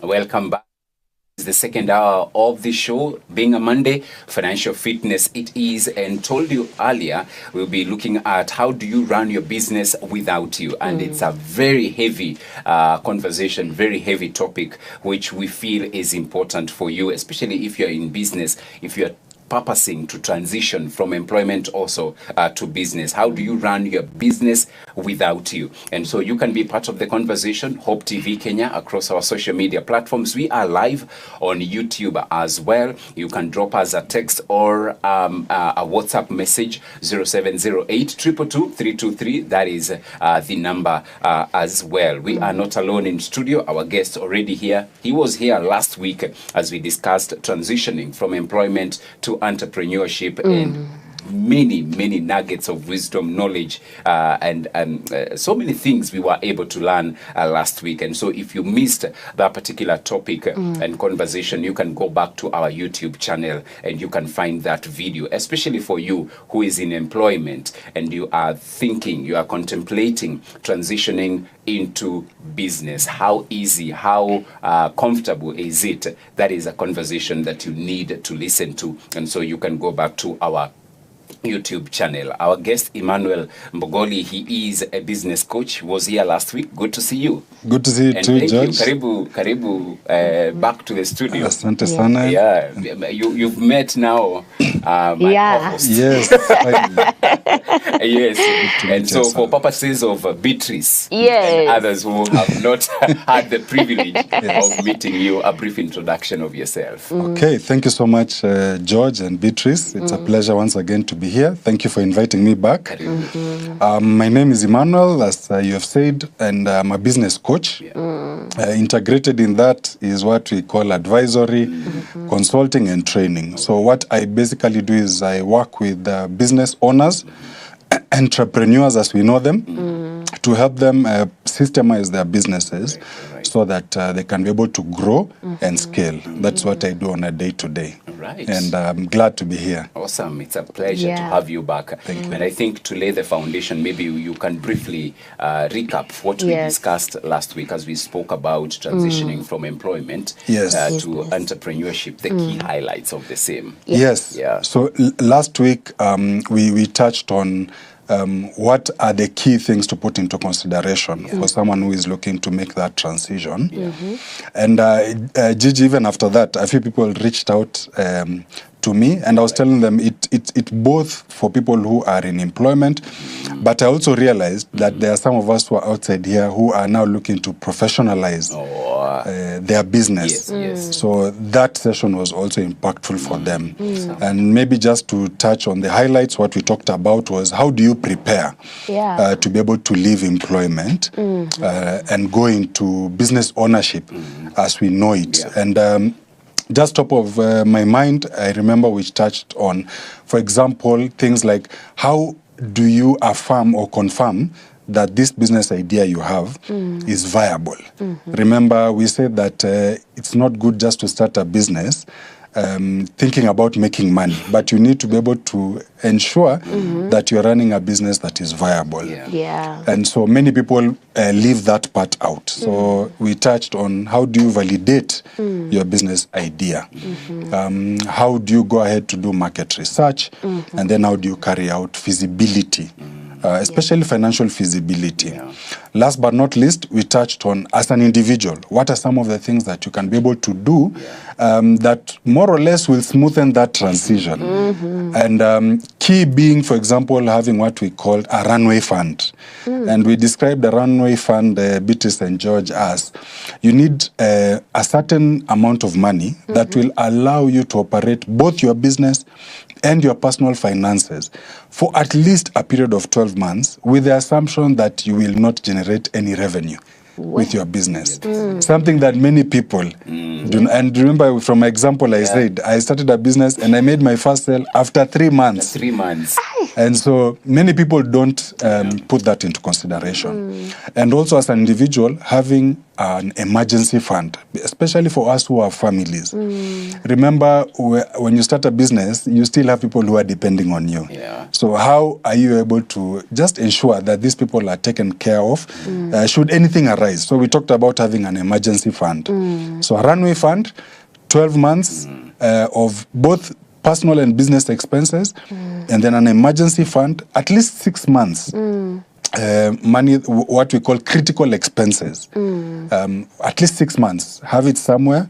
Welcome back. It's the second hour of the show, being a Monday, financial fitness it is, and told you earlier, we'll be looking at how do you run your business without you. And it's a very heavy conversation, very heavy topic, which we feel is important for you, especially if you're in business, if you're purposing to transition from employment also to business. How do you run your business without you? And so you can be part of the conversation. Hope TV Kenya across our social media platforms. We are live on YouTube as well. You can drop us a text or a WhatsApp message 0708 222 323. That is the number as well. We are not alone in studio. Our guest already here. He was here last week as we discussed transitioning from employment to entrepreneurship and many nuggets of wisdom, knowledge, and so many things we were able to learn last week. And so if you missed that particular topic and conversation, you can go back to our YouTube channel and you can find that video, especially for you who is in employment and you are thinking, you are contemplating transitioning into business. How easy, how comfortable is it? That is a conversation that you need to listen to. And so you can go back to our YouTube channel. Our guest, Emmanuel Mbogoli, he is a business coach. He was here last week. Good to see you. Good to see you too, George. Karibu back to the studio. Asante sana. Yeah, you've met now my co-host. Yes. Yes. And so for purposes of Beatrice and others who have not had the privilege of meeting you, a brief introduction of yourself. Okay, thank you so much, George and Beatrice. It's a pleasure once again to be here. Thank you for inviting me back. My name is Emmanuel, as you have said, and I'm a business coach. Integrated in that is what we call advisory, consulting, and training. So what I basically do is I work with business owners, entrepreneurs as we know them, to help them systemize their businesses so that they can be able to grow and scale. That's what I do on a day-to-day. Right. And I'm glad to be here. Awesome. It's a pleasure to have you back. Thank you. And I think to lay the foundation, maybe you can briefly recap what we discussed last week as we spoke about transitioning from employment to entrepreneurship, the key highlights of the same. Yes. Yeah. So last week we touched on what are the key things to put into consideration for someone who is looking to make that transition. And Gigi, even after that, a few people reached out to me, and I was telling them it both for people who are in employment, but I also realized that there are some of us who are outside here who are now looking to professionalize their business. So that session was also impactful for them. And maybe just to touch on the highlights, what we talked about was how do you prepare to be able to leave employment and go into business ownership as we know it. And just top of my mind, I remember we touched on, for example, things like how do you affirm or confirm that this business idea you have is viable. Remember, we said that it's not good just to start a business thinking about making money, but you need to be able to ensure that you're running a business that is viable. And so many people leave that part out. So we touched on how do you validate your business idea? How do you go ahead to do market research? And then how do you carry out feasibility? Especially financial feasibility. Last but not least, we touched on, as an individual, what are some of the things that you can be able to do that more or less will smoothen that transition. And key being, for example, having what we call a runway fund. And we described the runway fund, Beatrice and George, as you need a certain amount of money that will allow you to operate both your business and your personal finances for at least a period of 12 months with the assumption that you will not generate any revenue with your business. Something that many people do. And remember from my example, I said I started a business and I made my first sale after 3 months. 3 months. And so many people don't put that into consideration. And also as an individual, having an emergency fund, especially for us who have families. Remember, when you start a business, you still have people who are depending on you. Yeah. So how are you able to just ensure that these people are taken care of should anything arise? So we talked about having an emergency fund. So a runway fund, 12 months of both personal and business expenses, and then an emergency fund, at least 6 months. Money, what we call critical expenses. At least 6 months. Have it somewhere,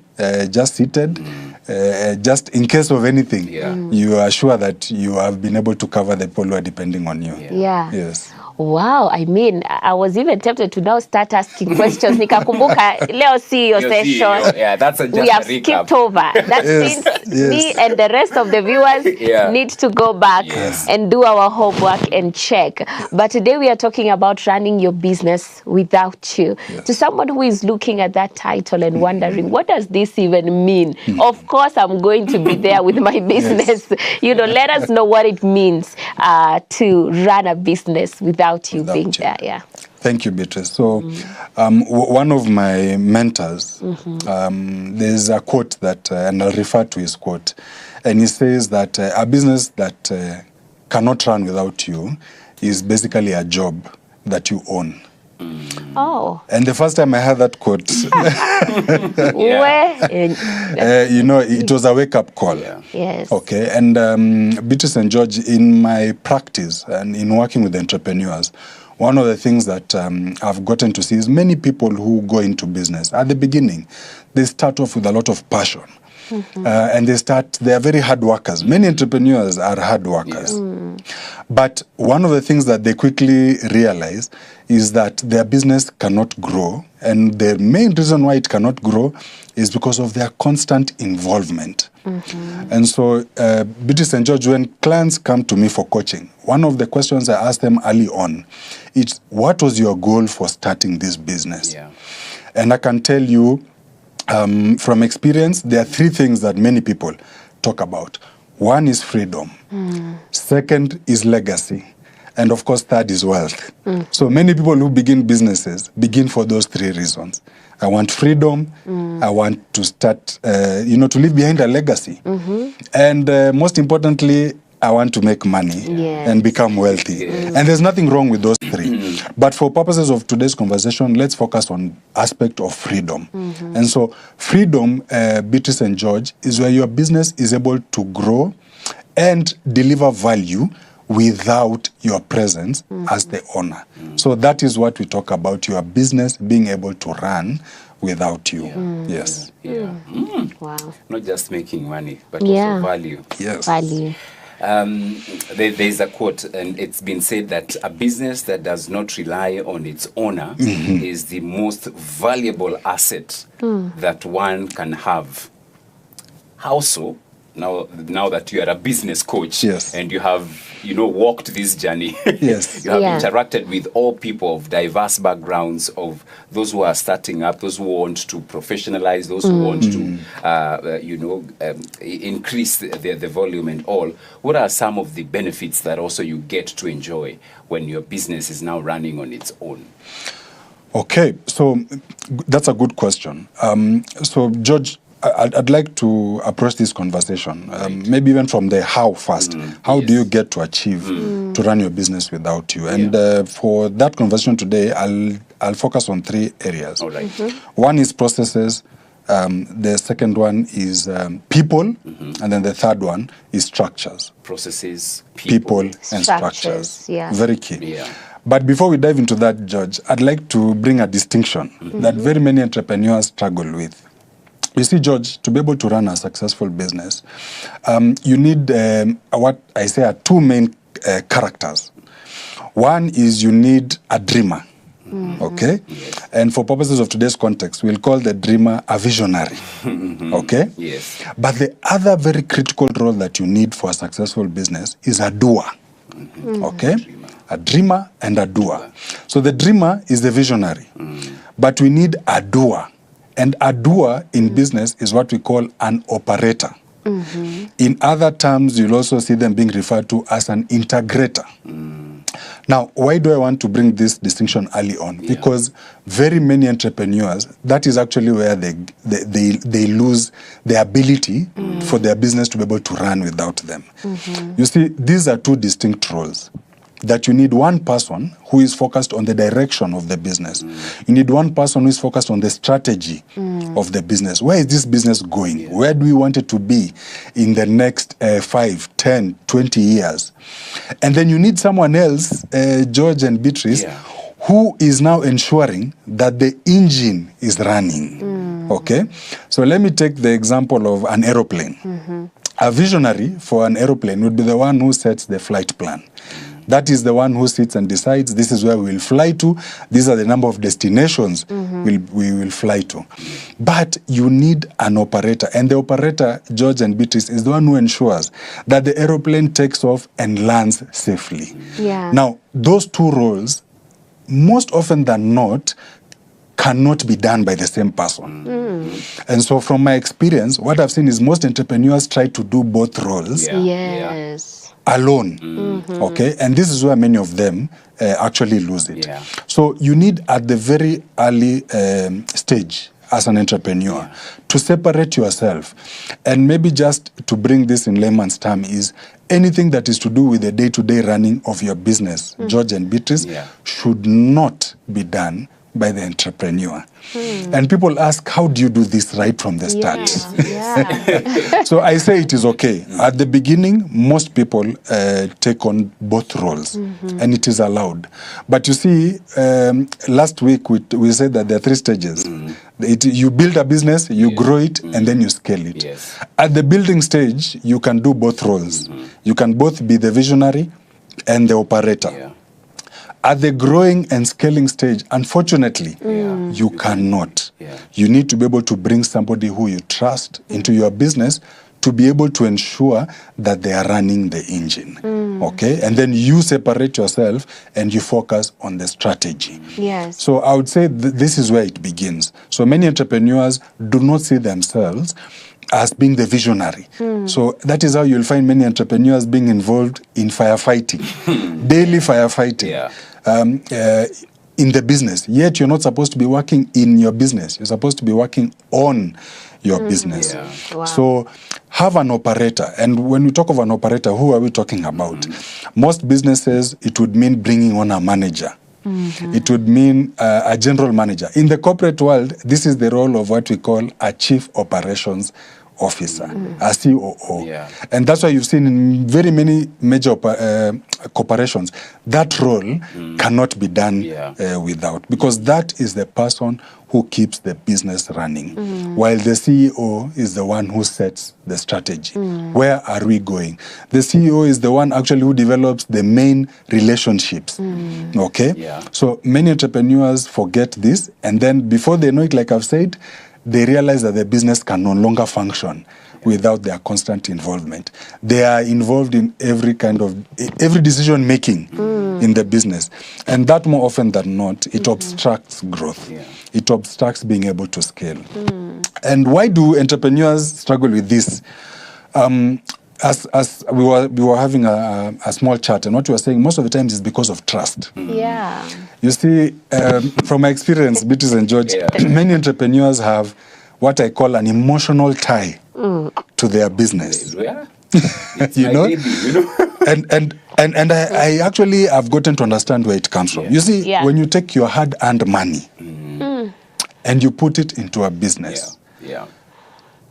just seated, just in case of anything. You are sure that you have been able to cover the people who are depending on you. Yes. Wow, I mean, I was even tempted to now start asking questions. Nikakumbuka, leo see your session. Yeah, that's just we have a recap. skipped over. That means me and the rest of the viewers need to go back and do our homework and check. But today we are talking about running your business without you. To someone who is looking at that title and wondering, what does this even mean? Of course, I'm going to be there with my business. You know, let us know what it means to run a business without you being there. Thank you, Beatrice. So one of my mentors, there's a quote that, and I'll refer to his quote, and he says that a business that cannot run without you is basically a job that you own. Oh. And the first time I heard that quote, you know, it was a wake-up call. Yes. Okay, and Beatrice and George, in my practice and in working with entrepreneurs, one of the things that I've gotten to see is many people who go into business, at the beginning, they start off with a lot of passion. And they are very hard workers. Many entrepreneurs are hard workers. But one of the things that they quickly realize is that their business cannot grow. And the main reason why it cannot grow is because of their constant involvement. And so, Beatrice and George, when clients come to me for coaching, one of the questions I ask them early on is, what was your goal for starting this business? And I can tell you, from experience, there are 3 things that many people talk about. One is freedom. Second is legacy. And of course, third is wealth. So many people who begin businesses begin for those 3 reasons. I want freedom. I want to start, to leave behind a legacy. And most importantly, I want to make money and become wealthy. And there's nothing wrong with those 3. But for purposes of today's conversation, let's focus on aspect of freedom. And so freedom, Beatrice and George, is where your business is able to grow and deliver value without your presence as the owner. So that is what we talk about, your business being able to run without you. Yes. Wow. Not just making money, but also value. Yes. Value. There's a quote, and it's been said that a business that does not rely on its owner is the most valuable asset that one can have. How so? Now that you are a business coach and you have, walked this journey, you have interacted with all people of diverse backgrounds, of those who are starting up, those who want to professionalize, those who want to, increase the volume and all. What are some of the benefits that also you get to enjoy when your business is now running on its own? Okay, so that's a good question. So, George, I'd like to approach this conversation, maybe even from the how first. How do you get to achieve to run your business without you? And for that conversation today, I'll focus on 3 areas. All right. One is processes. The second one is people. And then the third one is structures. Processes, people and structures. Very key. Yeah. But before we dive into that, George, I'd like to bring a distinction that very many entrepreneurs struggle with. You see, George, to be able to run a successful business, you need what I say are 2 main characters. One is you need a dreamer, okay? And for purposes of today's context, we'll call the dreamer a visionary, okay? Yes. But the other very critical role that you need for a successful business is a doer, okay? A dreamer and a doer. So the dreamer is the visionary, but we need a doer. And a doer in business is what we call an operator. In other terms, you'll also see them being referred to as an integrator. Now, why do I want to bring this distinction early on? Because very many entrepreneurs, that is actually where they lose the ability for their business to be able to run without them. You see, these are two distinct roles. That you need one person who is focused on the direction of the business. You need one person who is focused on the strategy of the business. Where is this business going? Where do we want it to be in the next 5, 10, 20 years? And then you need someone else, George and Beatrice, who is now ensuring that the engine is running. Okay? So let me take the example of an aeroplane. A visionary for an aeroplane would be the one who sets the flight plan. That is the one who sits and decides, this is where we will fly to, these are the number of destinations we will fly to. But you need an operator, and the operator, George and Beatrice, is the one who ensures that the aeroplane takes off and lands safely. Now, those two roles, most often than not, cannot be done by the same person. And so from my experience, what I've seen is most entrepreneurs try to do both roles alone. Okay, and this is where many of them actually lose it. So you need at the very early stage as an entrepreneur to separate yourself. And maybe just to bring this in layman's term is anything that is to do with the day-to-day running of your business, George and Beatrice, should not be done by the entrepreneur. And people ask, how do you do this right from the start? So I say it is okay. At the beginning, most people take on both roles, and it is allowed. But you see, last week we said that there are 3 stages. You build a business, you grow it, and then you scale it. At the building stage, you can do both roles. You can both be the visionary and the operator. At the growing and scaling stage, unfortunately, you cannot. You need to be able to bring somebody who you trust into your business to be able to ensure that they are running the engine. Okay? And then you separate yourself and you focus on the strategy. So I would say this is where it begins. So many entrepreneurs do not see themselves as being the visionary. So that is how you'll find many entrepreneurs being involved in firefighting, daily firefighting. In the business, yet you're not supposed to be working in your business. You're supposed to be working on your business. So have an operator. And when we talk of an operator, who are we talking about? Most businesses, it would mean bringing on a manager. It would mean a general manager. In the corporate world, this is the role of what we call a chief operations officer, a COO. And that's why you've seen in very many major corporations, that role cannot be done without, because that is the person who keeps the business running, while the CEO is the one who sets the strategy. Where are we going? The CEO is the one actually who develops the main relationships. Okay? So many entrepreneurs forget this, and then before they know it, like I've said, they realize that the business can no longer function without their constant involvement. They are involved in every decision making in the business. And that more often than not, it obstructs growth. It obstructs being able to scale. And why do entrepreneurs struggle with this? As we were having a small chat, and what we were saying most of the times is because of trust. You see, from my experience, Beatrice and George, many entrepreneurs have what I call an emotional tie to their business. You know? And I actually have gotten to understand where it comes from. You see, when you take your hard-earned money and you put it into a business,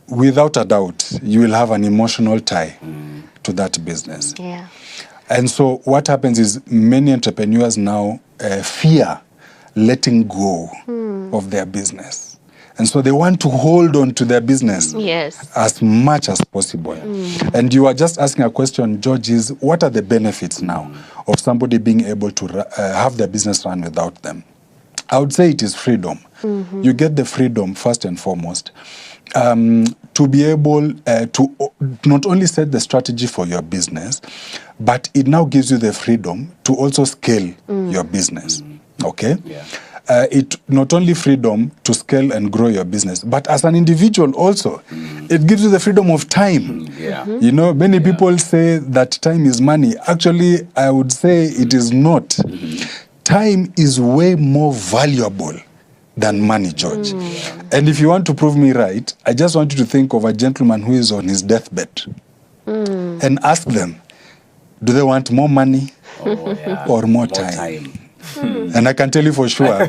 without a doubt, you will have an emotional tie to that business. And so what happens is many entrepreneurs now fear letting go of their business. And so they want to hold on to their business as much as possible. And you are just asking a question, George, is what are the benefits now of somebody being able to have their business run without them? I would say it is freedom. You get the freedom, first and foremost, to be able to not only set the strategy for your business, but it now gives you the freedom to also scale your business. Okay? It not only freedom to scale and grow your business, but as an individual also, it gives you the freedom of time. Yeah. You know, many people say that time is money. Actually, I would say it is not. Time is way more valuable than money, George. And if you want to prove me right, I just want you to think of a gentleman who is on his deathbed and ask them, do they want more money or more time? And I can tell you for sure,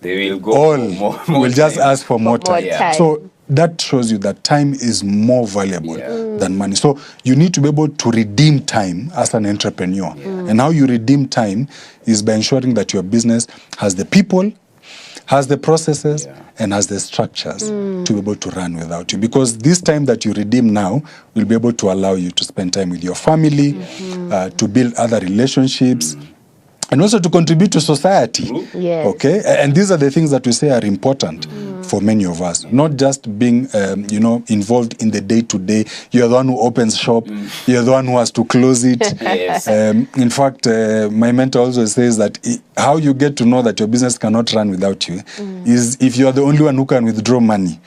they will go all more will just time. ask for more time. time. So that shows you that time is more valuable than money. So you need to be able to redeem time as an entrepreneur. And how you redeem time is by ensuring that your business has the people, has the processes, and has the structures to be able to run without you. Because this time that you redeem now will be able to allow you to spend time with your family, to build other relationships, and also to contribute to society. Yes. Okay? And these are the things that we say are important for many of us. Not just being, involved in the day-to-day. You're the one who opens shop. You're the one who has to close it. Yes. In fact, my mentor also says that how you get to know that your business cannot run without you is if you are the only one who can withdraw money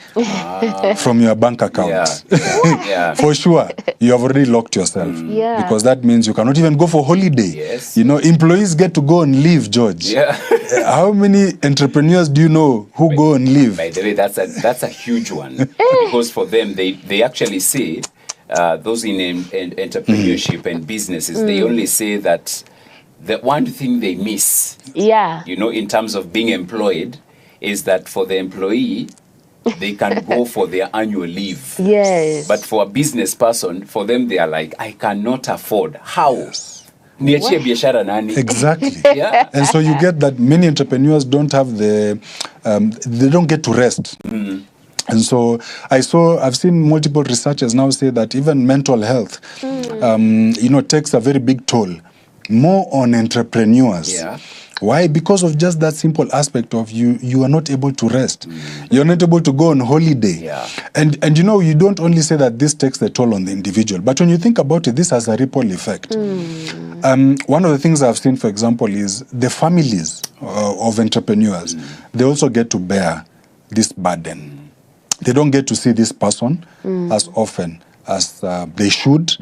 from your bank account. Yeah. For sure, you have already locked yourself. Yeah. Because that means you cannot even go for holiday. Yes. You know, employees get to go and leave, George. Yeah. How many entrepreneurs do you know who go and leave? By the way, that's a huge one. Because for them, they actually say, those in entrepreneurship and businesses, they only say that the one thing they miss, you know, in terms of being employed, is that for the employee, they can go for their annual leave. Yes. But for a business person, for them, they are like, I cannot afford. How? Niachie biashara nani? Exactly. Yeah. And so you get that many entrepreneurs don't have they don't get to rest. And so I've seen multiple researchers now say that even mental health, takes a very big toll, more on entrepreneurs. Yeah. Why? Because of just that simple aspect of you are not able to rest. You're not able to go on holiday. Yeah. And you don't only say that this takes the toll on the individual, but when you think about it, this has a ripple effect. One of the things I've seen, for example, is the families of entrepreneurs. They also get to bear this burden. They don't get to see this person as often as they should.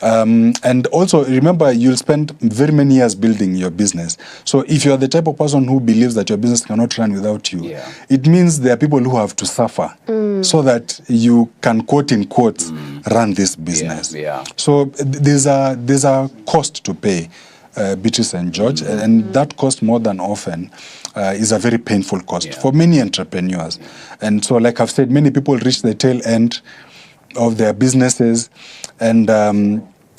And also, remember, you'll spend very many years building your business. So if you're the type of person who believes that your business cannot run without you, it means there are people who have to suffer so that you can, quote in quotes, run this business. So there's a cost to pay, Beatrice and George, and that cost more than often is a very painful cost for many entrepreneurs. And so, like I've said, many people reach the tail end of their businesses, and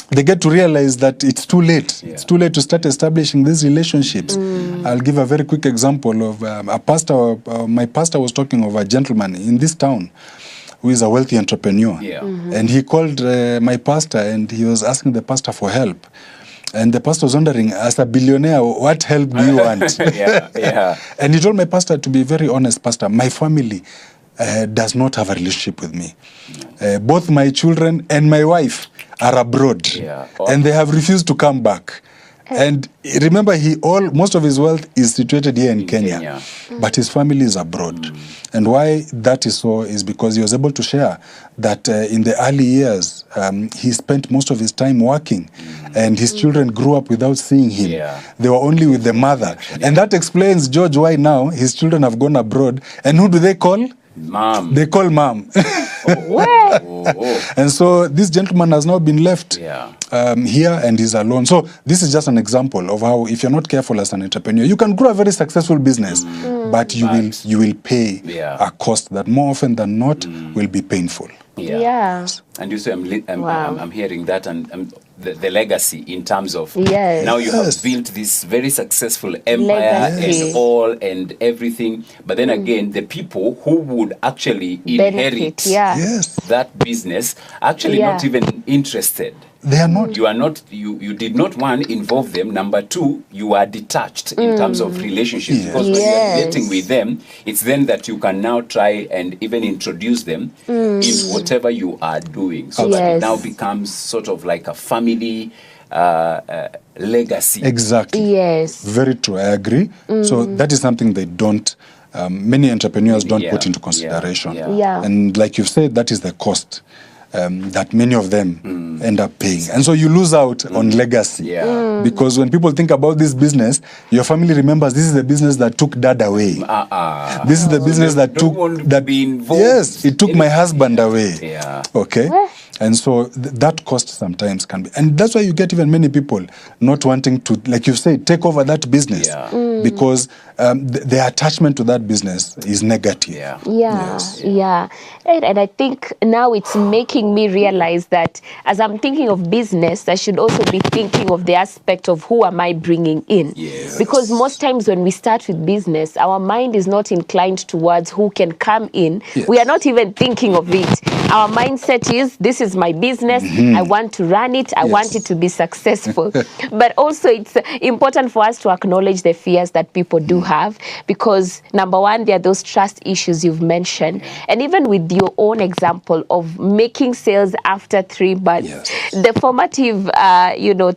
they get to realize that it's too late. It's too late to start establishing these relationships. I'll give a very quick example of a pastor. My pastor was talking of a gentleman in this town who is a wealthy entrepreneur. And he called my pastor, and he was asking the pastor for help. And the pastor was wondering, as a billionaire, what help do you want? And he told my pastor, to be very honest, Pastor, my family does not have a relationship with me. Both my children and my wife are abroad, and they have refused to come back. And remember, most of his wealth is situated here in Kenya, but his family is abroad. And why that is so is because he was able to share that in the early years, he spent most of his time working, and his children grew up without seeing him. They were only with the mother. And that explains, George, why now his children have gone abroad. And who do they call? Mom. They call mom. And so this gentleman has now been left here, and he's alone. So this is just an example of how, if you're not careful as an entrepreneur, you can grow a very successful business, but you will pay a cost that more often than not will be painful. And you say, I'm hearing that, and the legacy in terms of now you have built this very successful empire and all and everything, but then again, the people who would actually inherit that business actually not even interested. They are not. You are not. You did not, one, involve them. Number two, you are detached in terms of relationships, because when you are dating with them, it's then that you can now try and even introduce them in whatever you are doing, so that it now becomes sort of like a family legacy. Exactly. Yes. Very true. I agree. So that is something they don't many entrepreneurs don't put into consideration. And like you've said, that is the cost that many of them end up paying. And so you lose out on legacy. Because when people think about this business, your family remembers this is the business that took dad away. This is the business that took that. Yes, it took my husband away. Okay. And so that cost sometimes can be, and that's why you get even many people not wanting to, like you say, take over that business because the attachment to that business is negative. And I think now it's making me realize that as I'm thinking of business, I should also be thinking of the aspect of who am I bringing in. Because most times when we start with business, our mind is not inclined towards who can come in. We are not even thinking of it. Our mindset is, this is my business. I want to run it. I want it to be successful. But also it's important for us to acknowledge the fears that people do have, because number one, there are those trust issues you've mentioned. And even with your own example of making sales after 3 months, the formative,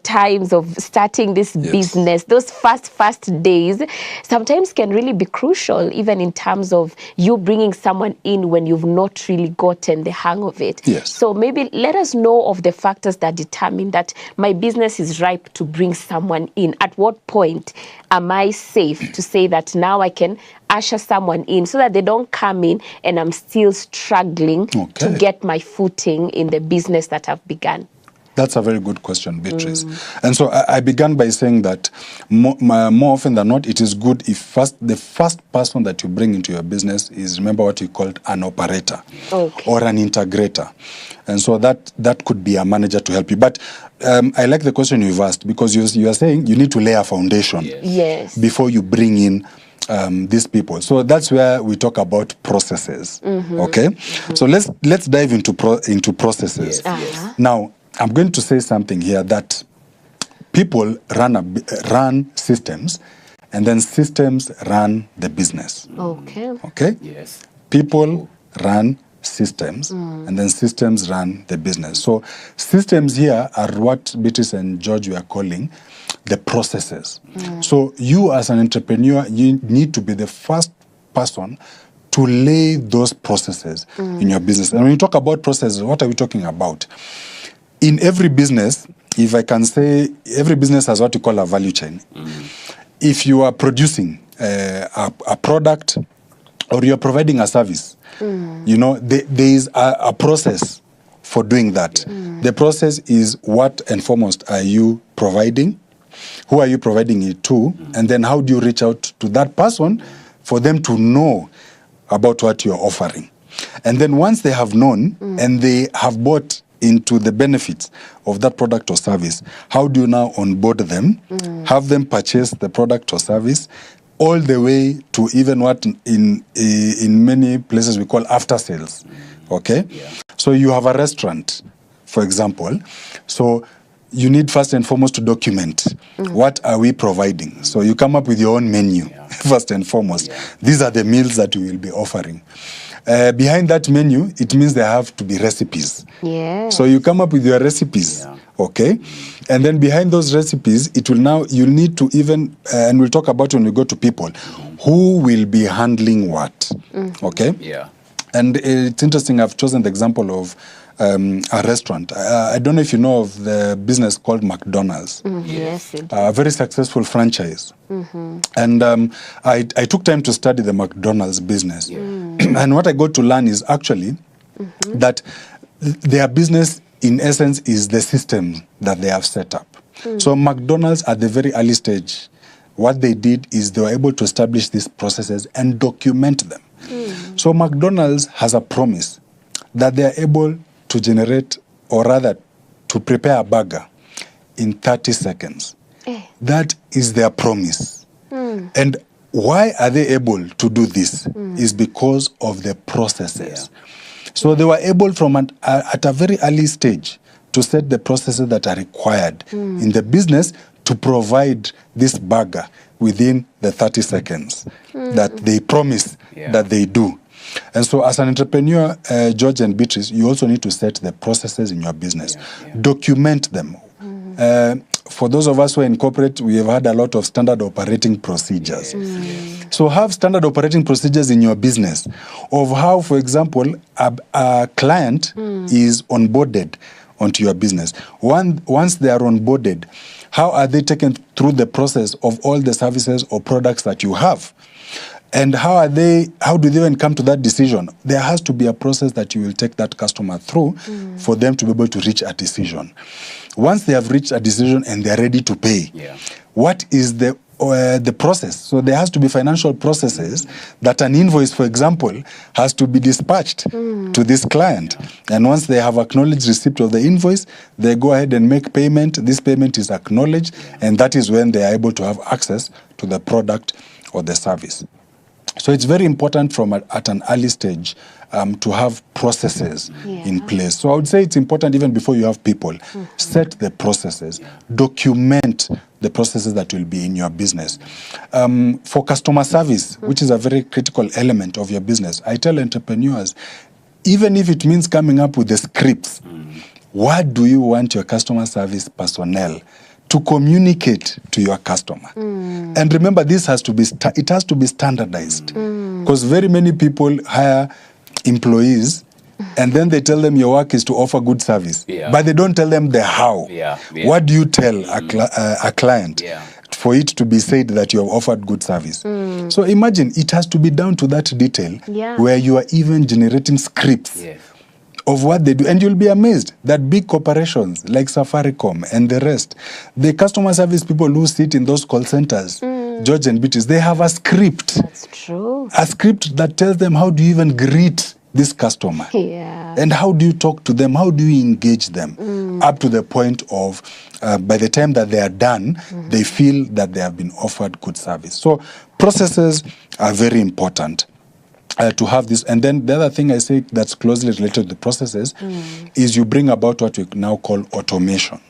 times of starting this business, those first days, sometimes can really be crucial, even in terms of you bringing someone in when you've not really gotten the hang of it. So maybe let us know of the factors that determine that my business is ripe to bring someone in. At what point am I safe to say that now I can usher someone in, so that they don't come in and I'm still struggling to get my footing in the business that I've begun? That's a very good question, Beatrice. And so I began by saying that more often than not, it is good if the first person that you bring into your business is, remember what you called an operator or an integrator. And so that could be a manager to help you. But I like the question you've asked, because you are saying you need to lay a foundation before you bring in these people. So that's where we talk about processes. Okay? So let's dive into processes. Now, I'm going to say something here that people run systems, and then systems run the business. Okay? People run systems, and then systems run the business. So systems here are what Beatrice and George were calling the processes. So you as an entrepreneur, you need to be the first person to lay those processes in your business. And when you talk about processes, what are we talking about? In every business, if I can say, every business has what you call a value chain. If you are producing a product or you're providing a service, there is a process for doing that. The process is, what and foremost are you providing? Who are you providing it to? And then how do you reach out to that person for them to know about what you're offering? And then once they have known and they have bought into the benefits of that product or service, how do you now onboard them, have them purchase the product or service, all the way to even what in many places we call after sales. Okay? So you have a restaurant, for example. So you need first and foremost to document what are we providing. So you come up with your own menu, first and foremost. These are the meals that we will be offering. Behind that menu, it means there have to be recipes. So you come up with your recipes, okay? And then behind those recipes, you'll need to even, and we'll talk about when we go to people, who will be handling what, okay? And it's interesting, I've chosen the example of a restaurant. I don't know if you know of the business called McDonald's. A very successful franchise. And I took time to study the McDonald's business. And what I got to learn is actually that their business, in essence, is the system that they have set up. So McDonald's, at the very early stage, what they did is they were able to establish these processes and document them. So McDonald's has a promise that they are able to generate, or rather to prepare a burger in 30 seconds. That is their promise. And why are they able to do this? Is because of the processes. So they were able at a very early stage to set the processes that are required in the business to provide this burger within the 30 seconds that they promise that they do. And so as an entrepreneur, George and Beatrice, you also need to set the processes in your business. Document them. for those of us who are in corporate, we have had a lot of standard operating procedures. So have standard operating procedures in your business of how, for example, a client is onboarded onto your business. Once they are onboarded, how are they taken through the process of all the services or products that you have? And how do they even come to that decision? There has to be a process that you will take that customer through for them to be able to reach a decision. Once they have reached a decision and they're ready to pay, what is the process? So there has to be financial processes that an invoice, for example, has to be dispatched to this client. And once they have acknowledged receipt of the invoice, they go ahead and make payment. This payment is acknowledged, and that is when they are able to have access to the product or the service. So it's very important at an early stage to have processes in place. So I would say it's important even before you have people. Set the processes. Document the processes that will be in your business. For customer service, which is a very critical element of your business, I tell entrepreneurs, even if it means coming up with the scripts, what do you want your customer service personnel to communicate to your customer? And remember, this has to be standardized, because very many people hire employees and then they tell them your work is to offer good service, but they don't tell them the how. What do you tell a client for it to be said that you have offered good service? So imagine, it has to be down to that detail where you are even generating scripts of what they do. And you'll be amazed that big corporations like Safaricom and the rest, the customer service people who sit in those call centers, George and Beatrice, they have a script. That's true. A script that tells them how do you even greet this customer. And how do you talk to them? How do you engage them? Up to the point of, by the time that they are done, they feel that they have been offered good service. So processes are very important. To have this. And then the other thing I say that's closely related to the processes is you bring about what we now call automation.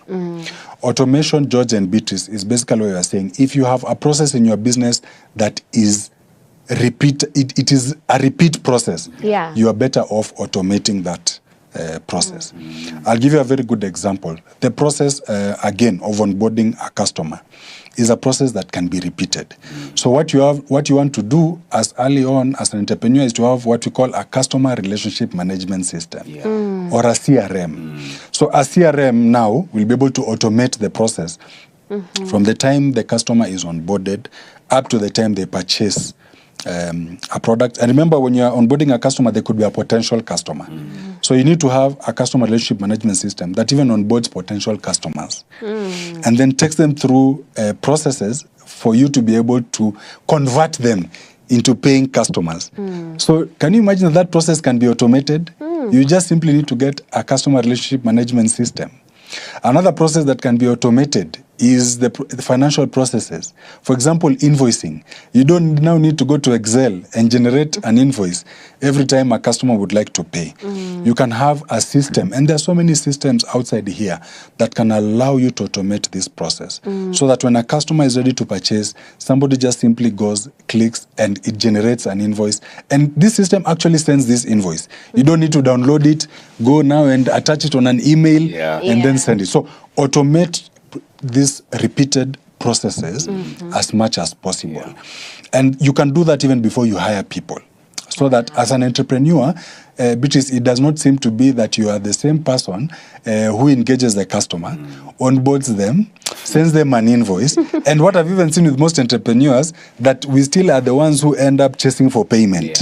Automation, George and Beatrice, is basically what you are saying. If you have a process in your business that is it is a repeat process, you are better off automating that process. I'll give you a very good example. The process, again, of onboarding a customer is a process that can be repeated. So what you want to do as early on as an entrepreneur is to have what we call a customer relationship management system or a CRM. So a CRM now will be able to automate the process from the time the customer is onboarded up to the time they purchase a product. And remember, when you're onboarding a customer, they could be a potential customer. So you need to have a customer relationship management system that even onboards potential customers and then takes them through processes for you to be able to convert them into paying customers. So can you imagine that process can be automated? You just simply need to get a customer relationship management system. Another process that can be automated is the financial processes. For example, invoicing. You don't now need to go to Excel and generate an invoice every time a customer would like to pay. You can have a system, and there are so many systems outside here that can allow you to automate this process so that when a customer is ready to purchase, somebody just simply goes, clicks, and it generates an invoice. And this system actually sends this invoice. You don't need to download it, go now and attach it on an email and then send it. So automate these repeated processes as much as possible. And you can do that even before you hire people. So that as an entrepreneur, Beatrice, it does not seem to be that you are the same person who engages the customer, onboards them, sends them an invoice. And what I've even seen with most entrepreneurs, that we still are the ones who end up chasing for payment.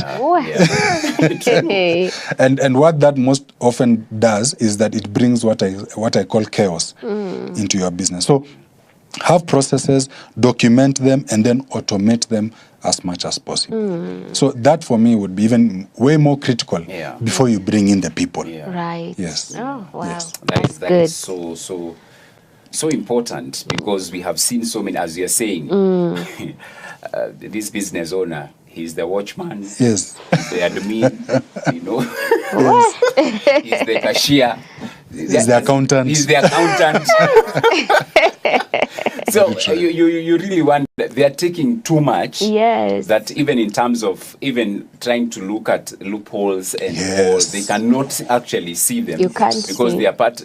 And what that most often does is that it brings what I call chaos into your business. So have processes, document them, and then automate them as much as possible. So that for me would be even way more critical before you bring in the people. Right. Yes. Oh, wow. Yes. That is so important, because we have seen so many, as you're saying, this business owner, he's the watchman, Yes. he's the admin, you know, he's the cashier, He's the accountant. He's the accountant. So you really want, they are taking too much. Yes. That even in terms of even trying to look at loopholes and all, they cannot actually see them. You can't because see. they are part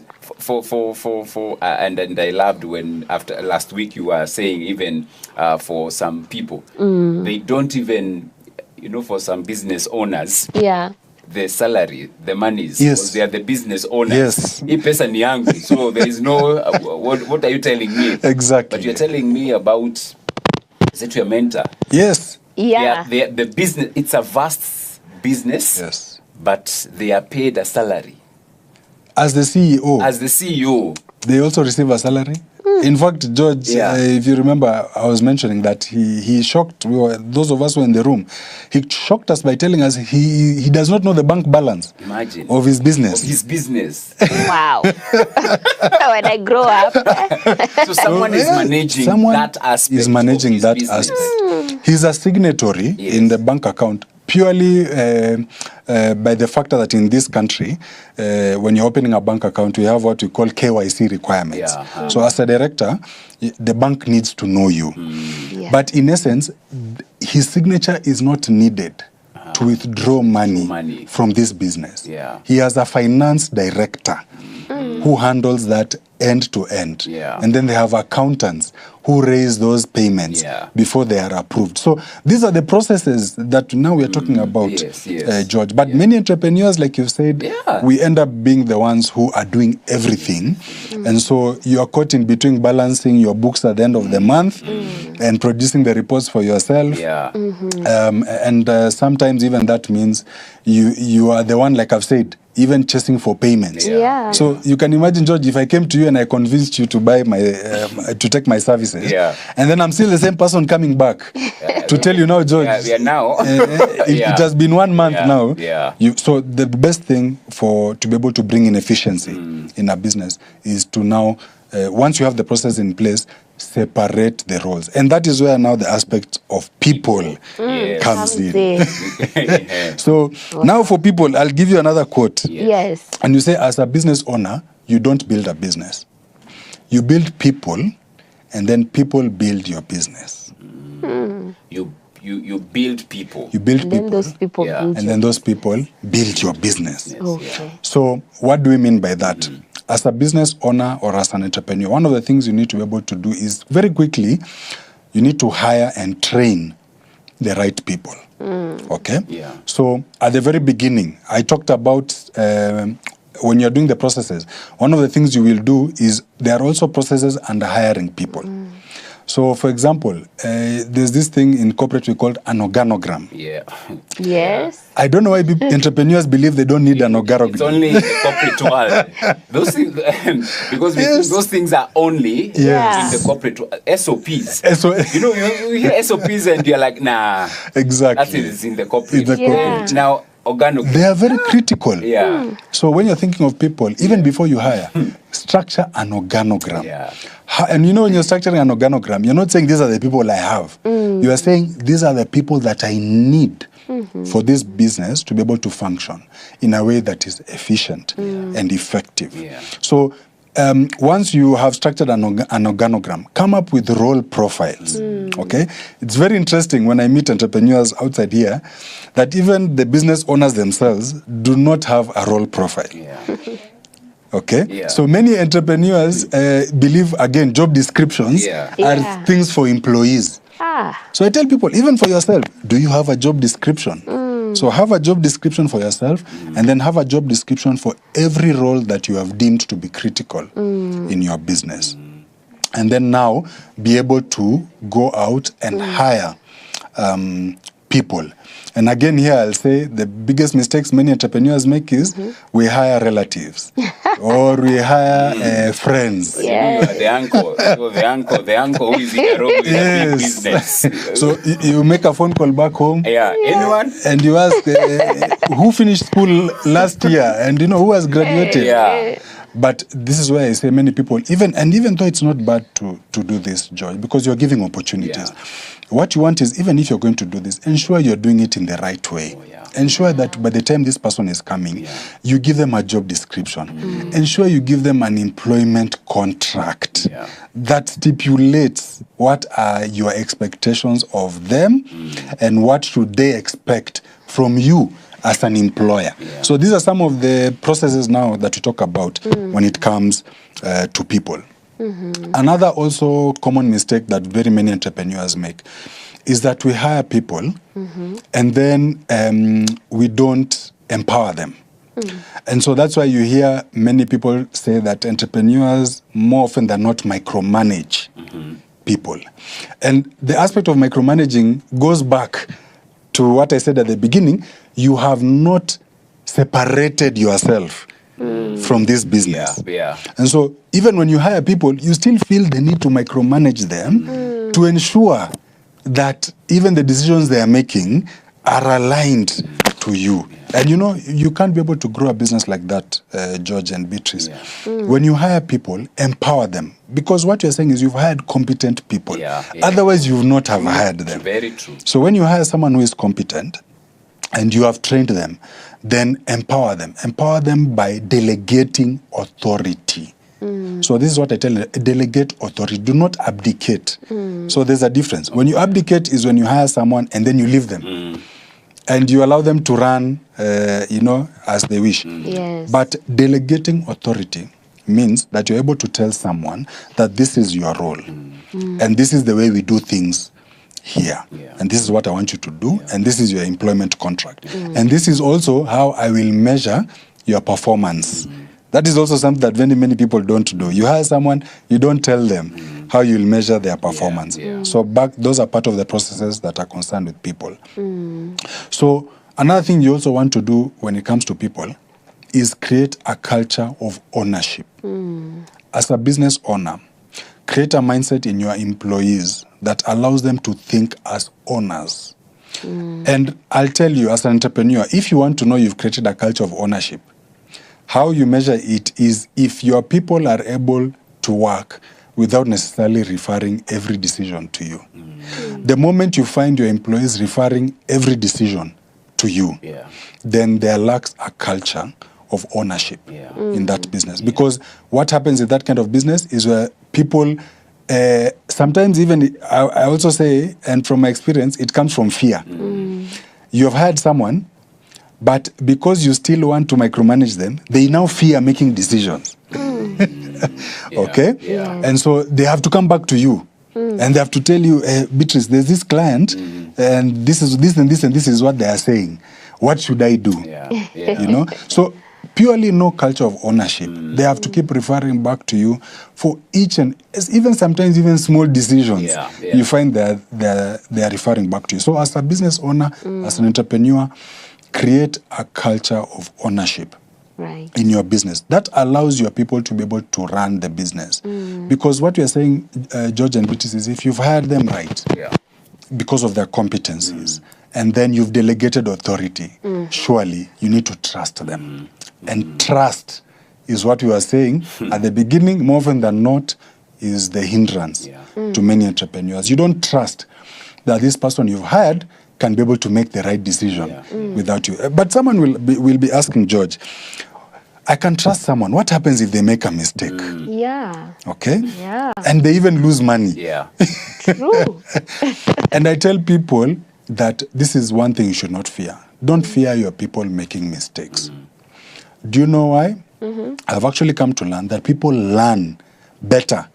and I loved when after last week you were saying even for some people they don't even, for some business owners. Yeah. The salary, the monies, Yes. because they are the business owners. Yes. Hii pesa ni yangu. So there is no, what are you telling me? Exactly. But you're telling me about, is it your mentor? Yes. Yeah. The business, it's a vast business. Yes. But they are paid a salary. As the CEO. As the CEO. They also receive a salary. In fact, George, if you remember, I was mentioning that he shocked, those of us who were in the room, he shocked us by telling us he does not know the bank balance. Imagine. Of his business. Of his business. Wow. When I grow up. So someone is managing that aspect. Is managing of his that business. aspect. He's a signatory in the bank account purely by the factor that in this country, when you're opening a bank account, we have what we call KYC requirements. Yeah. So as a director, the bank needs to know you. Yeah. But in essence, his signature is not needed to withdraw money from this business. Yeah. He has a finance director who handles that end to end. Yeah. And then they have accountants who raise those payments before they are approved. So these are the processes that now we are talking about, George. But many entrepreneurs, like you said, we end up being the ones who are doing everything. And so you are caught in between balancing your books at the end of the month and producing the reports for yourself. And sometimes even that means you are the one, like I've said, even chasing for payments. So you can imagine, George, if I came to you and I convinced you to buy my, to take my services, and then I'm still the same person coming back to tell you now, George, it has been 1 month now. So the best thing to be able to bring in efficiency in a business is to now, once you have the process in place, separate the roles. And that is where now the aspect of people comes in. So now for people, I'll give you another quote. Yes. And you say, as a business owner, you don't build a business. You build people, and then people build your business. You build people. You build And people. then those people build And then those people build your business. Okay. So what do we mean by that? As a business owner or as an entrepreneur, one of the things you need to be able to do is very quickly, you need to hire and train the right people. Okay? So at the very beginning, I talked about when you're doing the processes, one of the things you will do is there are also processes under hiring people. So, for example, there's this thing in corporate we call an organogram. Yes. I don't know why entrepreneurs believe they don't need an organogram. It's only in the corporate world. Those things, because those things are only in the corporate world. SOPs. You hear SOPs and you're like, nah. Exactly. That is in the corporate. Now, organogram. They are very critical. So when you're thinking of people, even before you hire, structure an organogram. And when you're structuring an organogram, you're not saying these are the people I have. You are saying these are the people that I need for this business to be able to function in a way that is efficient and effective. So once you have structured an organogram, come up with role profiles. Okay? It's very interesting when I meet entrepreneurs outside here that even the business owners themselves do not have a role profile. Okay? So many entrepreneurs believe, again, job descriptions are things for employees. So I tell people, even for yourself, do you have a job description? So have a job description for yourself, and then have a job description for every role that you have deemed to be critical in your business. And then now be able to go out and hire people. And again, here I'll say the biggest mistakes many entrepreneurs make is we hire relatives or we hire friends. The uncle. So the uncle who is in a room with a big business. So you make a phone call back home. Anyone? And you ask who finished school last year and who has graduated. But this is where I say many people, even though it's not bad to do this, George, because you're giving opportunities. What you want is, even if you're going to do this, ensure you're doing it in the right way. Ensure that by the time this person is coming, you give them a job description. Ensure you give them an employment contract that stipulates what are your expectations of them and what should they expect from you as an employer. So these are some of the processes now that we talk about when it comes to people. Another also common mistake that very many entrepreneurs make is that we hire people and then we don't empower them. And so that's why you hear many people say that entrepreneurs more often than not micromanage people. And the aspect of micromanaging goes back to what I said at the beginning. You have not separated yourself from this business. And so even when you hire people, you still feel the need to micromanage them to ensure that even the decisions they are making are aligned to you. And you know, you can't be able to grow a business like that, George and Beatrice. When you hire people, empower them. Because what you're saying is you've hired competent people. Otherwise, you would not have hired them. Very true. So when you hire someone who is competent and you have trained them, then empower them. Empower them by delegating authority. So this is what I tell you, delegate authority. Do not abdicate. So there's a difference. When you abdicate is when you hire someone and then you leave them. And you allow them to run, as they wish. But delegating authority means that you're able to tell someone that this is your role. And this is the way we do things here. And this is what I want you to do. And this is your employment contract. And this is also how I will measure your performance. That is also something that very many people don't do. You hire someone, you don't tell them how you'll measure their performance. So those are part of the processes that are concerned with people. So another thing you also want to do when it comes to people is create a culture of ownership. As a business owner, create a mindset in your employees that allows them to think as owners. And I'll tell you, as an entrepreneur, if you want to know you've created a culture of ownership, how you measure it is if your people are able to work without necessarily referring every decision to you. The moment you find your employees referring every decision to you, then there lacks a culture of ownership in that business. Because what happens in that kind of business is where people, sometimes even, I also say, and from my experience, it comes from fear. You have hired someone, but because you still want to micromanage them, they now fear making decisions. Okay? And so they have to come back to you. And they have to tell you, Beatrice, there's this client, and this is this and this and this is what they are saying. What should I do? You know? So purely no culture of ownership. They have to keep referring back to you for each and even sometimes even small decisions. You find that they are referring back to you. So as a business owner, as an entrepreneur, create a culture of ownership in your business. That allows your people to be able to run the business. Because what we are saying, George and Beatrice, is if you've hired them right, because of their competencies, and then you've delegated authority, surely you need to trust them. And trust is what we were saying at the beginning, more often than not, is the hindrance to many entrepreneurs. You don't trust that this person you've hired can be able to make the right decision without you. But someone will be asking, George, I can trust someone. What happens if they make a mistake? Okay? And they even lose money. True. And I tell people that this is one thing you should not fear. Don't fear your people making mistakes. Do you know why? I've actually come to learn that people learn better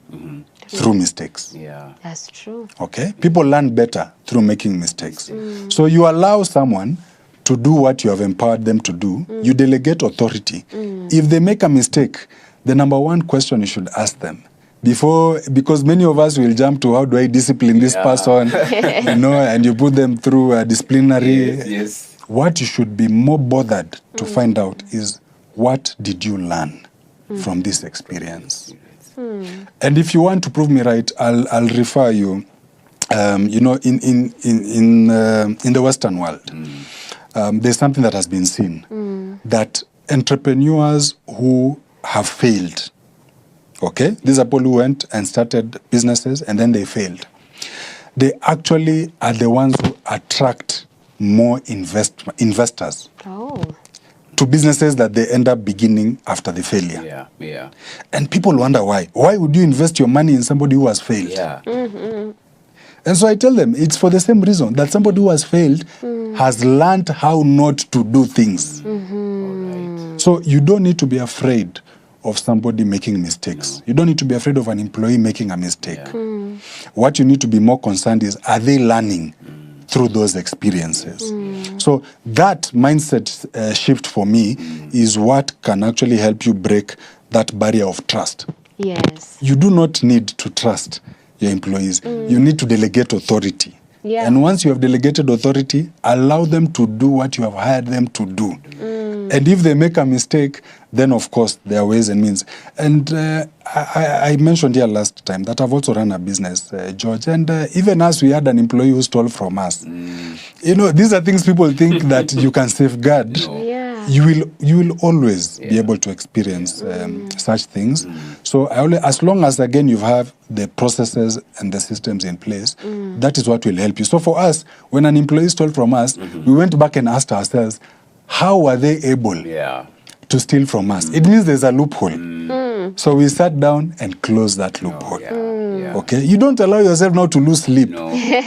through mistakes. That's true. Okay? People learn better through making mistakes. So you allow someone to do what you have empowered them to do. You delegate authority. If they make a mistake, the number one question you should ask them, because many of us will jump to how do I discipline this person, and you put them through a disciplinary. What you should be more bothered to find out is, what did you learn from this experience? And if you want to prove me right, I'll refer you. In the Western world, there's something that has been seen that entrepreneurs who have failed. Okay? These are people who went and started businesses and then they failed. They actually are the ones who attract more investors to businesses that they end up beginning after the failure. Yeah, yeah. And people wonder why. Why would you invest your money in somebody who has failed? Yeah. And so I tell them it's for the same reason that somebody who has failed has learned how not to do things. Right. So you don't need to be afraid of somebody making mistakes. You don't need to be afraid of an employee making a mistake. What you need to be more concerned is, are they learning through those experiences? So that mindset shift for me is what can actually help you break that barrier of trust. Yes. You do not need to trust your employees. You need to delegate authority. Yeah. And once you have delegated authority, allow them to do what you have hired them to do. And if they make a mistake, then of course there are ways and means. And I mentioned here last time that I've also run a business, George, and even as we had an employee who stole from us. You know, these are things people think that you can safeguard. Yeah. You will always be able to experience such things. So as long as, again, you have the processes and the systems in place, that is what will help you. So for us, when an employee stole from us, we went back and asked ourselves, how were they able to steal from us? It means there's a loophole. So we sat down and closed that loophole. Okay? You don't allow yourself now to lose sleep. No. You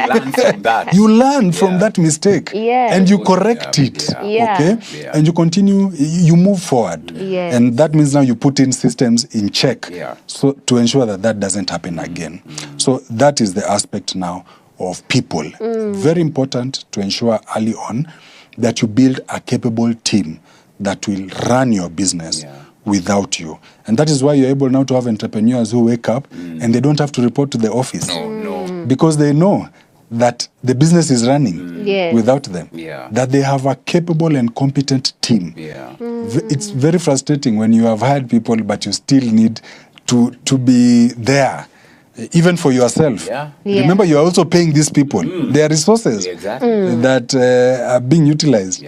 learn from that. You learn from that mistake. Yes. And you correct it. Yeah. Okay? And you continue, you move forward. Yes. And that means now you put in systems in check so to ensure that that doesn't happen again. So that is the aspect now of people. Very important to ensure early on that you build a capable team that will run your business without you. And that is why you're able now to have entrepreneurs who wake up and they don't have to report to the office. No. Because they know that the business is running without them. That they have a capable and competent team. It's very frustrating when you have hired people but you still need to be there. Even for yourself. Remember, you are also paying these people. They are resources that are being utilized.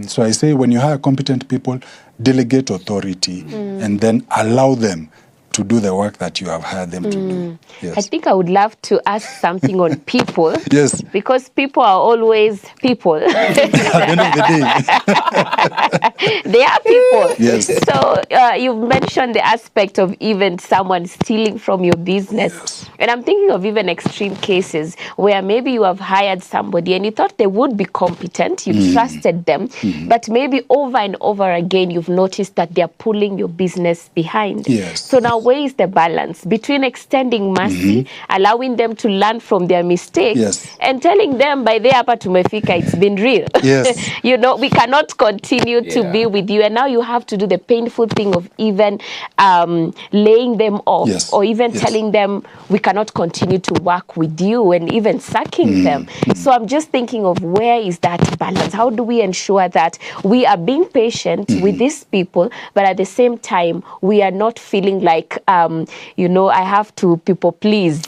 So I say, when you hire competent people, delegate authority and then allow them to do the work that you have hired them to do. Yes. I think I would love to ask something on people. Yes. Because people are always people. At the end of the day. They are people. Yes. So you've mentioned the aspect of even someone stealing from your business. Yes. And I'm thinking of even extreme cases where maybe you have hired somebody and you thought they would be competent, you trusted them, but maybe over and over again you've noticed that they're pulling your business behind. Yes. So now where is the balance between extending mercy, allowing them to learn from their mistakes, and telling them by the hapa tumefika, it's been real. Yes. You know, we cannot continue to be with you. And now you have to do the painful thing of even laying them off or even telling them we cannot continue to work with you and even sacking them. So I'm just thinking of where is that balance? How do we ensure that we are being patient with these people, but at the same time, we are not feeling like, you know, I have to people please,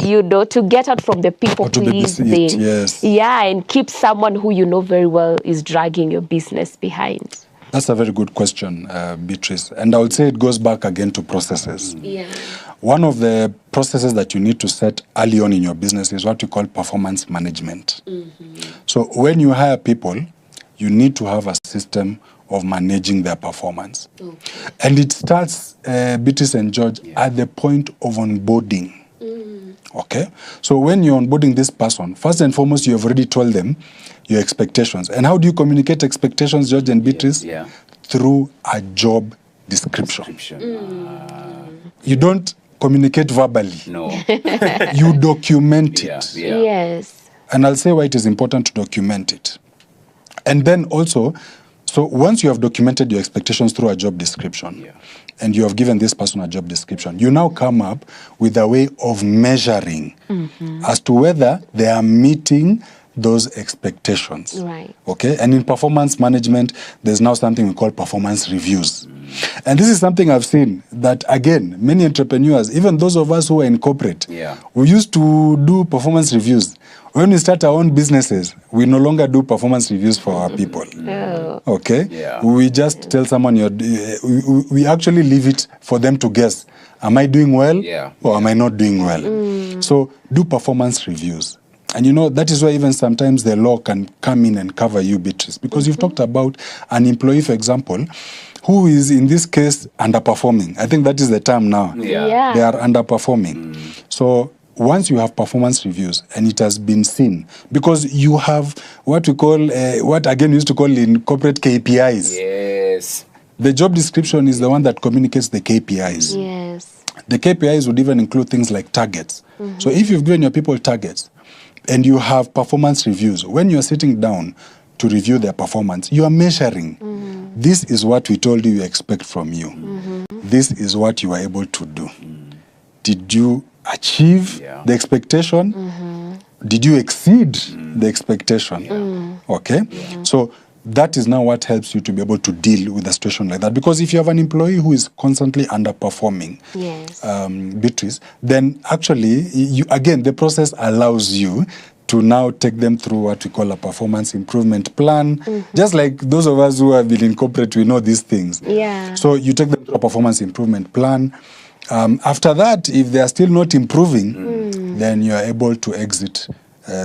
you know, to get out from the people pleasing. Yeah, and keep someone who you know very well is dragging your business behind. That's a very good question, Beatrice. And I would say it goes back again to processes. One of the processes that you need to set early on in your business is what we call performance management. So when you hire people, you need to have a system of managing their performance. And it starts, Beatrice and George, at the point of onboarding. Okay? So when you're onboarding this person, first and foremost, you have already told them your expectations. And how do you communicate expectations, George and Beatrice? Through a job description. You don't communicate verbally. No. You document it. Yes. And I'll say why it is important to document it. And then also, so once you have documented your expectations through a job description, and you have given this person a job description, you now come up with a way of measuring as to whether they are meeting those expectations. Right. Okay? And in performance management, there's now something we call performance reviews. And this is something I've seen that, again, many entrepreneurs, even those of us who are in corporate, we used to do performance reviews. When we start our own businesses, we no longer do performance reviews for our people. Okay? We just tell someone, we actually leave it for them to guess, am I doing well or am I not doing well? So do performance reviews. And you know, that is why even sometimes the law can come in and cover you, Beatrice, because you've talked about an employee, for example, who is in this case underperforming. I think that is the term now. They are underperforming. So once you have performance reviews and it has been seen, because you have what we call, what again we used to call in corporate KPIs. Yes. The job description is the one that communicates the KPIs. Yes. The KPIs would even include things like targets. So if you've given your people targets and you have performance reviews, when you're sitting down to review their performance, you are measuring. This is what we told you we expect from you. This is what you are able to do. Did you achieve the expectation? Did you exceed the expectation? Okay? So that is now what helps you to be able to deal with a situation like that. Because if you have an employee who is constantly underperforming, Beatrice, then actually, again, the process allows you to now take them through what we call a performance improvement plan. Just like those of us who have been in corporate, we know these things. So you take them through a performance improvement plan. After that, if they are still not improving, then you are able to exit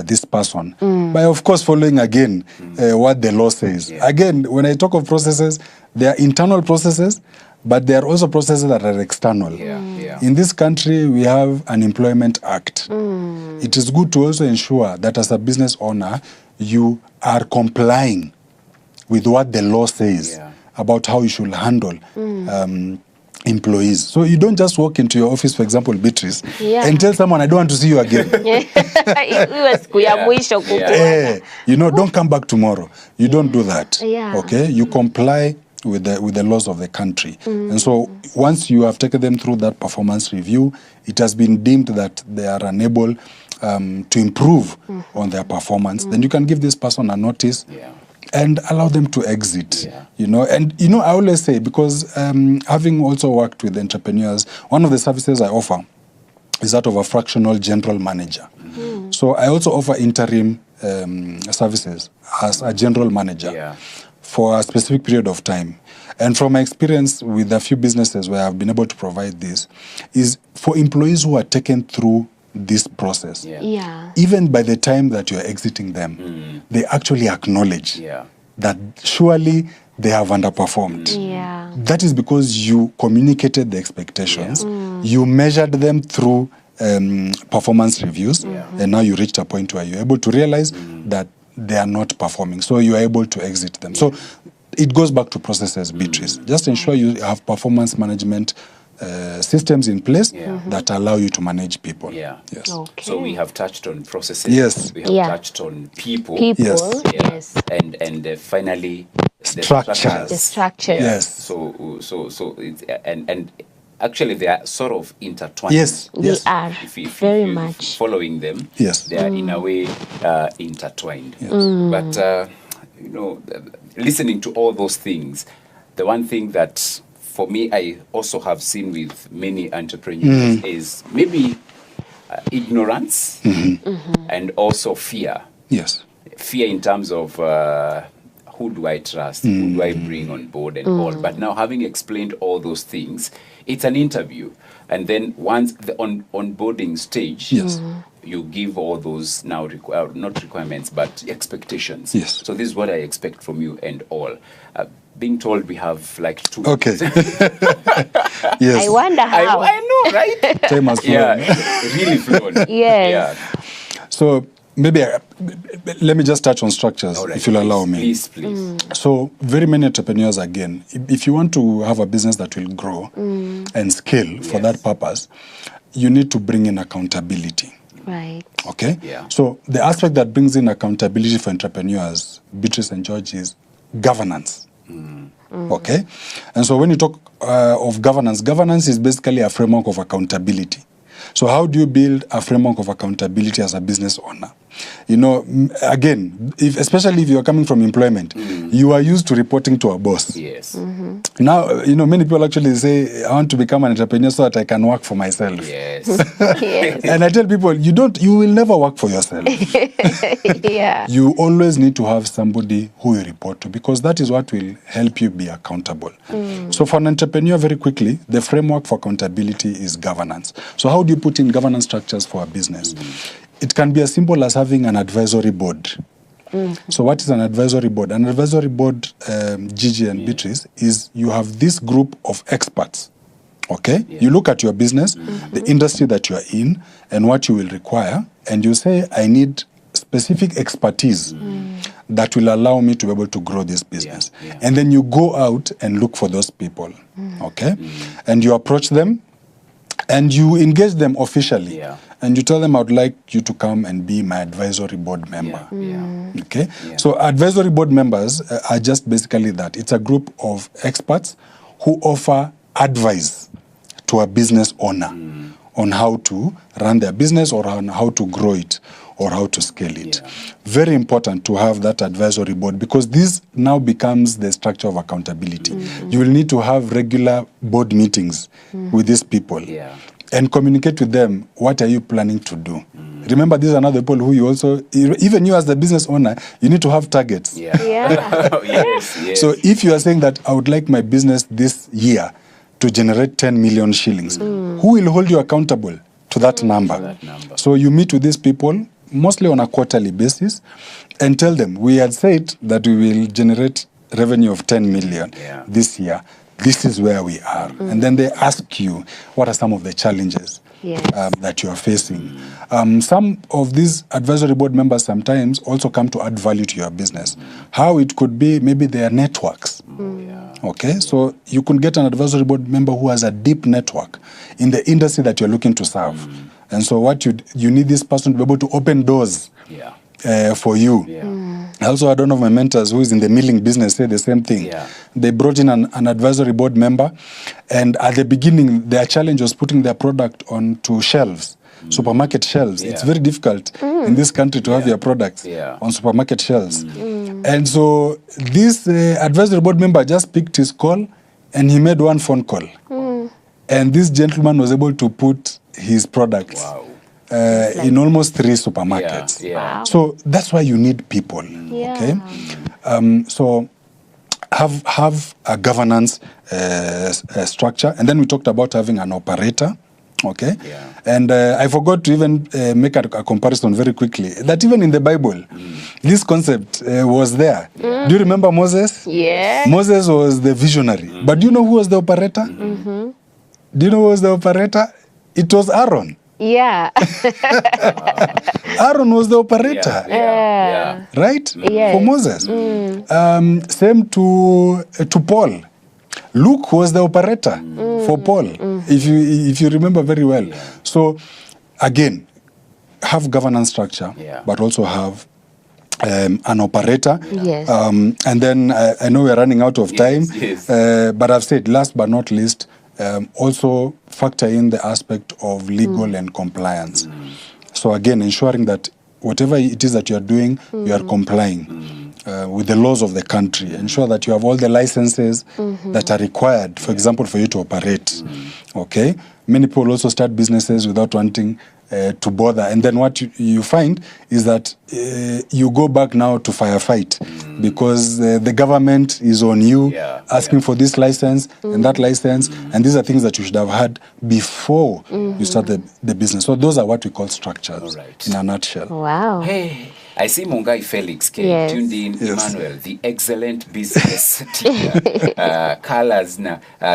this person. By, of course, following again what the law says. Again, when I talk of processes, there are internal processes, but there are also processes that are external. In this country, we have an Employment Act. It is good to also ensure that as a business owner, you are complying with what the law says about how you should handle employees. So you don't just walk into your office, for example, Beatrice, and tell someone, I don't want to see you again. You know, don't come back tomorrow. You don't do that. Okay? You comply with the laws of the country. And so once you have taken them through that performance review, it has been deemed that they are unable to improve on their performance, then you can give this person a notice and allow them to exit. You know, and you know, I always say, because having also worked with entrepreneurs, one of the services I offer is that of a fractional general manager. So I also offer interim services as a general manager for a specific period of time. And from my experience with a few businesses where I've been able to provide this, is for employees who are taken through this process, even by the time that you're exiting them, they actually acknowledge that surely they have underperformed. That is because you communicated the expectations, you measured them through performance reviews, and now you reached a point where you're able to realize that they are not performing, so you are able to exit them. So it goes back to processes, Beatrice. Just ensure you have performance management systems in place that allow you to manage people. So we have touched on processes. We have touched on people. And finally, structures. The structures. So it's, and actually they are sort of intertwined. They are very much following them. They are in a way intertwined. But you know, listening to all those things, the one thing that for me I also have seen with many entrepreneurs is maybe ignorance and also fear. Fear in terms of who do I trust, who do I bring on board and all. But now, having explained all those things, it's an interview. And then once the onboarding stage, you give all those now, not requirements, but expectations. So this is what I expect from you and all. Being told we have like 2 minutes. I wonder how. I know, right? Time has flown. Really flown. So maybe let me just touch on structures, if you'll allow me. Please. So very many entrepreneurs, again, if you want to have a business that will grow and scale for that purpose, you need to bring in accountability. Okay? So the aspect that brings in accountability for entrepreneurs, Beatrice and George, is governance. Okay? And so when you talk of governance is basically a framework of accountability. So how do you build a framework of accountability as a business owner? You know, again, especially if you are coming from employment, you are used to reporting to a boss. Yes. Now, you know, many people actually say, I want to become an entrepreneur so that I can work for myself. Yes. Yes. And I tell people, you will never work for yourself. Yeah. You always need to have somebody who you report to, because that is what will help you be accountable. So for an entrepreneur, very quickly, the framework for accountability is governance. So how do you put in governance structures for a business? It can be as simple as having an advisory board. So what is an advisory board? An advisory board, Gigi and Beatrice, is you have this group of experts. Okay? You look at your business, the industry that you are in, and what you will require, and you say, I need specific expertise that will allow me to be able to grow this business. And then you go out and look for those people. Okay? And you approach them, and you engage them officially. And you tell them, I would like you to come and be my advisory board member. Okay? So advisory board members are just basically that. It's a group of experts who offer advice to a business owner on how to run their business or on how to grow it or how to scale it. Very important to have that advisory board, because this now becomes the structure of accountability. You will need to have regular board meetings with these people and communicate with them, what are you planning to do? Remember, these are not the people who you also, even you as the business owner, you need to have targets. Yes. So if you are saying that I would like my business this year to generate 10 million shillings, who will hold you accountable to that number? So you meet with these people, mostly on a quarterly basis, and tell them, we had said that we will generate revenue of 10 million this year. This is where we are. And then they ask you, what are some of the challenges that you are facing? Some of these advisory board members sometimes also come to add value to your business. How it could be, maybe their networks. Okay, so you could get an advisory board member who has a deep network in the industry that you're looking to serve. And so what you need this person to be able to open doors for you. I also had one of my mentors who is in the milling business say the same thing. They brought in an advisory board member, and at the beginning, their challenge was putting their product onto shelves, supermarket shelves. It's very difficult in this country to have your products on supermarket shelves. And so this advisory board member just picked his call, and he made one phone call. And this gentleman was able to put his products in almost 3 supermarkets. So that's why you need people. Okay, so have a governance structure, and then we talked about having an operator. Okay, and I forgot to even make a comparison very quickly. That even in the Bible, this concept was there. Do you remember Moses? Yeah. Moses was the visionary, but do you know who was the operator? Do you know who was the operator? It was Aaron. Yeah. Aaron was the operator. Right? For Moses. Same to Paul. Luke was the operator for Paul, if you remember very well. So, again, have governance structure, but also have an operator. And then I know we're running out of time, but I've said last but not least, also factor in the aspect of legal and compliance. So again, ensuring that whatever it is that you are doing, you are complying with the laws of the country. Ensure that you have all the licenses that are required, for example, for you to operate. Okay? Many people also start businesses without wanting to bother. And then what you find is that you go back now to firefight because the government is on you asking for this license and that license. And these are things that you should have had before you start the business. So those are what we call structures in a nutshell. Wow. Hey, I see Mungai Felix tuned in. Emmanuel, the excellent business teacher. Carla's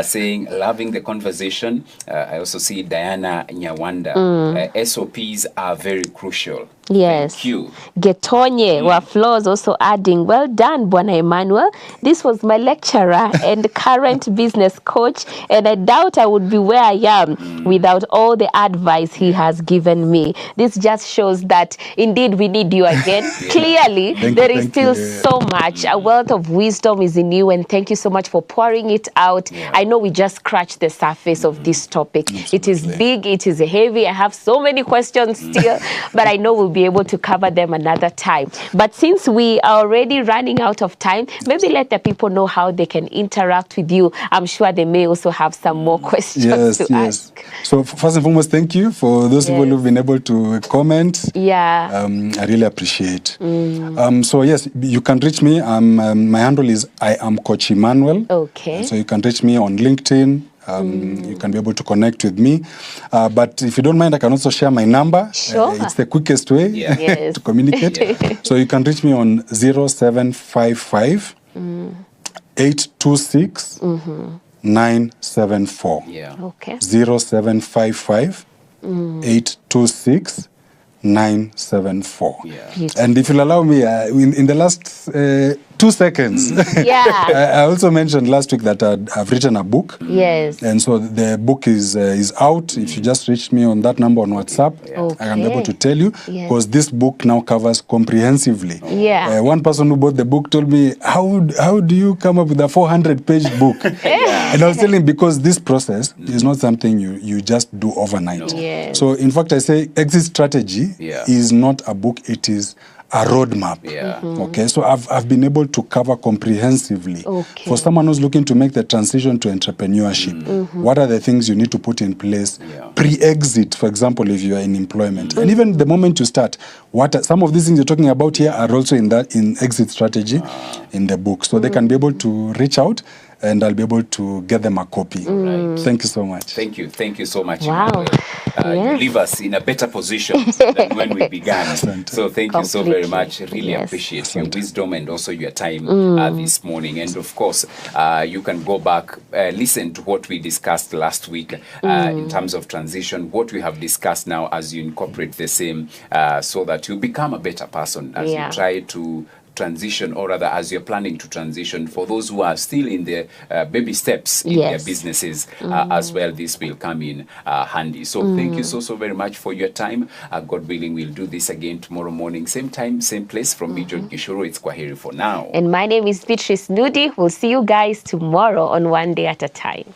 saying, loving the conversation. I also see Diana Nyawanda. SOPs are very crucial. Yes. Thank you. Getonye Waflos also adding, well done, Bwana Emmanuel. This was my lecturer and current business coach, and I doubt I would be where I am without all the advice he has given me. This just shows that indeed we need you again. Clearly, there is still so much. A wealth of wisdom is in you, and thank you so much for pouring it out. I know we just scratched the surface of this topic. It is big, it is heavy. I have so many questions still, but I know we'll be be able to cover them another time. But since we are already running out of time, maybe let the people know how they can interact with you. I'm sure they may also have some more questions to ask. So first and foremost, thank you for those people who've been able to comment. Yeah. I really appreciate. So yes, you can reach me. My handle is I am Coach Emmanuel. Okay. So you can reach me on LinkedIn. You can be able to connect with me. But if you don't mind, I can also share my number. Sure. It's the quickest way to communicate. So you can reach me on 0755 826 974. Okay. 0755 826 974. And if you'll allow me, in the last 2 seconds, I also mentioned last week that I've written a book. Yes. And so the book is out. If you just reach me on that number on WhatsApp, I can be able to tell you, because this book now covers comprehensively. One person who bought the book told me, how do you come up with a 400-page book? And I was telling him, because this process is not something you just do overnight. So in fact, I say exit strategy is not a book, it is a roadmap. Okay, so I've been able to cover comprehensively for someone who's looking to make the transition to entrepreneurship. What are the things you need to put in place pre-exit, for example, if you are in employment, and even the moment you start. Some of these things you're talking about here are also in exit strategy in the book, so they can be able to reach out, and I'll be able to get them a copy. Thank you so much. Thank you so much. Wow. You leave us in a better position than when we began. So thank you so very much. Really appreciate your wisdom and also your time this morning. And of course, you can go back, listen to what we discussed last week in terms of transition, what we have discussed now as you incorporate the same, so that you become a better person as you try to transition, or rather as you're planning to transition. For those who are still in their baby steps in their businesses as well, this will come in handy. So thank you so very much for your time. God willing, we'll do this again tomorrow morning, same time, same place. From me, John Gishuru, it's Kwaheri for now. And my name is Beatrice Nudi. We'll see you guys tomorrow on One Day at a Time.